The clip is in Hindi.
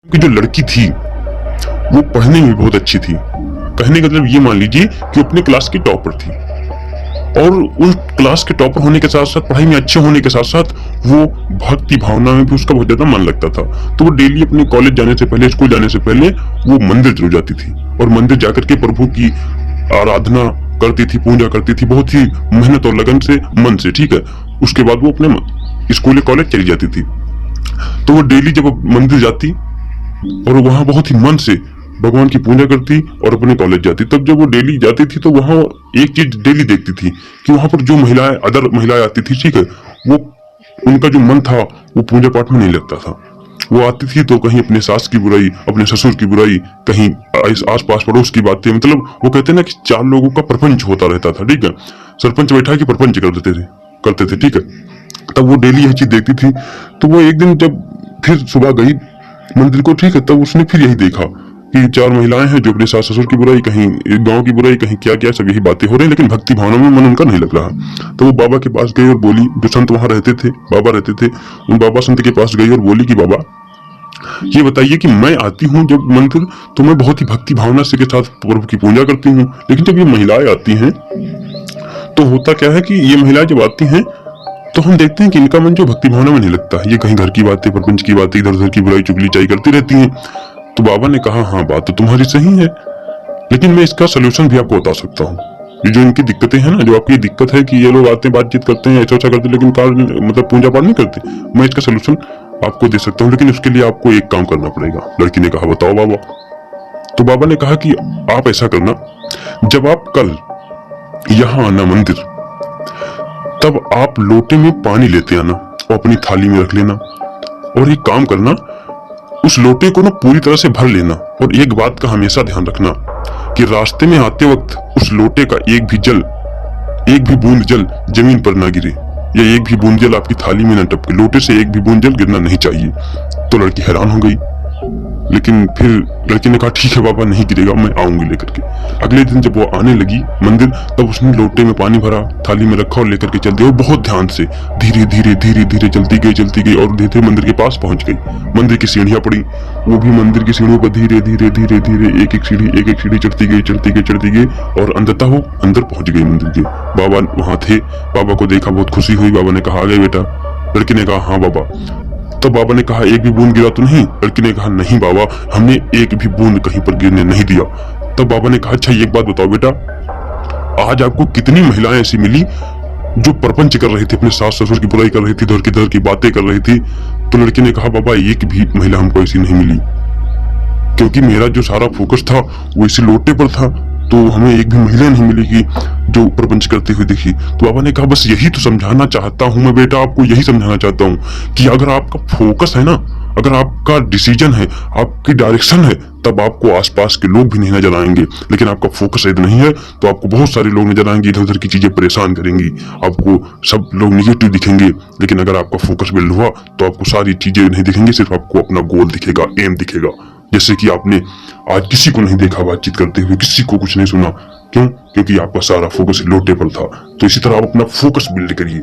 कि जो लड़की थी वो पढ़ने में बहुत अच्छी थी। कहने का मतलब ये मान लीजिए कि अपने क्लास की टॉपर थी और उस क्लास के टॉपर होने के साथ साथ पढ़ाई में अच्छे होने के साथ साथ वो भक्ति भावना में भी उसका बहुत ज्यादा मन लगता था। तो वो डेली अपने कॉलेज जाने से पहले, स्कूल जाने से पहले वो मंदिर जरूर जाती थी और मंदिर जाकर के प्रभु की आराधना करती थी, पूजा करती थी बहुत ही मेहनत और लगन से, मन से। ठीक है, उसके बाद वो अपने स्कूल कॉलेज चली जाती थी। तो वो डेली जब मंदिर जाती और वहां बहुत ही मन से भगवान की पूजा करती और अपने कॉलेज जाती। तब जब वो डेली जाती थी तो वहां एक चीज डेली देखती थी कि वहां पर जो महिलाएं, अदर महिलाएं आती थी, ठीक है, वो उनका जो मन था वो पूजा पाठ में नहीं लगता था। वो आती थी तो कहीं अपने सास की बुराई, अपने ससुर की बुराई, कहीं आस पास पड़ोस की बातें, मतलब वो कहते ना कि चार लोगों का प्रपंच होता रहता था। ठीक है, सरपंच बैठा के प्रपंच करते थे। ठीक है, तब वो डेली यही चीज देखती थी। तो वो एक दिन जब फिर सुबह गई मंदिर को, ठीक है, तब उसने फिर यही देखा कि चार महिलाएं हैं जो अपने सास ससुर की बुराई, कहीं गांव की बुराई, कहीं क्या क्या, सब यही बातें हो रही है, लेकिन भक्ति भावना में मन उनका नहीं लग रहा। तो वो बाबा के पास गई और बोली, जो संत वहां रहते थे, बाबा रहते थे, उन बाबा संत के पास गई और बोली कि बाबा ये बताइए कि मैं आती हूँ जब मंदिर तो मैं बहुत ही भक्ति भावना से के साथ प्रभु की पूजा करती हूँ, लेकिन जब ये महिलाएं आती हैं तो होता क्या है कि ये महिलाएं जब आती हैं तो हम देखते हैं कि इनका मन जो भक्ति भावना में नहीं लगता। ये कहीं घर की बातें, प्रपंच की बातें, इधर उधर की बुराई चुगली चाई करती रहती हैं। तो बाबा ने कहा, हाँ बात तो तुम्हारी सही है, लेकिन मैं इसका सोल्यूशन भी आपको बता सकता हूँ। ये जो इनकी दिक्कतें हैं ना, जो आपकी दिक्कत है कि ये लोग आते हैं, बातचीत करते हैं, ऐसा अच्छा करते हैं, लेकिन कार्य मतलब पूजा पाठ नहीं करते, मैं इसका सोल्यूशन आपको दे सकता हूँ, लेकिन उसके लिए आपको एक काम करना पड़ेगा। लड़की ने कहा, बताओ बाबा। तो बाबा ने कहा कि आप ऐसा करना, जब आप कल यहाँ आना मंदिर, तब आप लोटे में पानी लेते आना और अपनी थाली में रख लेना, और एक काम करना, उस लोटे को ना पूरी तरह से भर लेना। और एक बात का हमेशा ध्यान रखना कि रास्ते में आते वक्त उस लोटे का एक भी बूंद जल जमीन पर ना गिरे, या एक भी बूंद जल आपकी थाली में ना टपके। लोटे से एक भी बूंद जल गिरना नहीं चाहिए। तो लड़की हैरान हो गई, लेकिन फिर लड़की ने कहा, ठीक है बाबा, नहीं गिरेगा, मैं आऊंगी लेकर के। अगले दिन जब वो आने लगी मंदिर, तब उसने लोटे में पानी भरा, थाली में रखा और लेकर के चल दिया। बहुत ध्यान से धीरे धीरे चलती गई और धीरे धीरे मंदिर के पास पहुंच गई। मंदिर की सीढ़ियां पड़ी, वो भी मंदिर की सीढ़ियों पर धीरे धीरे एक एक सीढ़ी चढ़ती गई और अंततः वो अंदर पहुंच गई मंदिर के। बाबा वहां थे, बाबा को देखा, बहुत खुशी हुई। बाबा ने कहा, आ गए बेटा? लड़की ने कहा, हाँ बाबा। तो बाबा ने कहा, एक भी बूंद गिरा तो नहीं? लड़की ने कहा, नहीं बाबा, हमने एक भी बूंद कहीं पर गिरने नहीं दिया। तब बाबा ने कहा, अच्छा एक बात बताओ बेटा, आज आपको कितनी महिलाएं ऐसी मिली जो प्रपंच कर रही थी, अपने सास ससुर की बुराई कर रही थी, इधर की बातें कर रही थी? तो लड़की ने कहा, बाबा एक भी महिला हमको ऐसी नहीं मिली, क्योंकि मेरा जो सारा फोकस था वो इसी लोटे पर था, तो हमें एक भी महिला नहीं मिलेगी जो प्रपंच करती हुई दिखी। तो बाबा ने कहा, बस यही तो समझाना चाहता हूं मैं बेटा, आपको यही समझाना चाहता हूं कि अगर आपका फोकस है ना, अगर आपका डिसीजन है, आपकी डायरेक्शन है, तब आपको आसपास के लोग भी नहीं नजर आएंगे। लेकिन आपका फोकस यदि नहीं है तो आपको बहुत सारे लोग नजर आएंगे, इधर उधर की चीजें परेशान करेंगी, आपको सब लोग निगेटिव दिखेंगे। लेकिन अगर आपका फोकस बिल्ड हुआ तो आपको सारी चीजें नहीं दिखेंगी, सिर्फ आपको अपना गोल दिखेगा, एम दिखेगा। जैसे कि आपने आज किसी को नहीं देखा बातचीत करते हुए, किसी को कुछ नहीं सुना, क्यों? क्योंकि आपका सारा फोकस लोटे पर था। तो इसी तरह आप अपना फोकस बिल्ड करिए।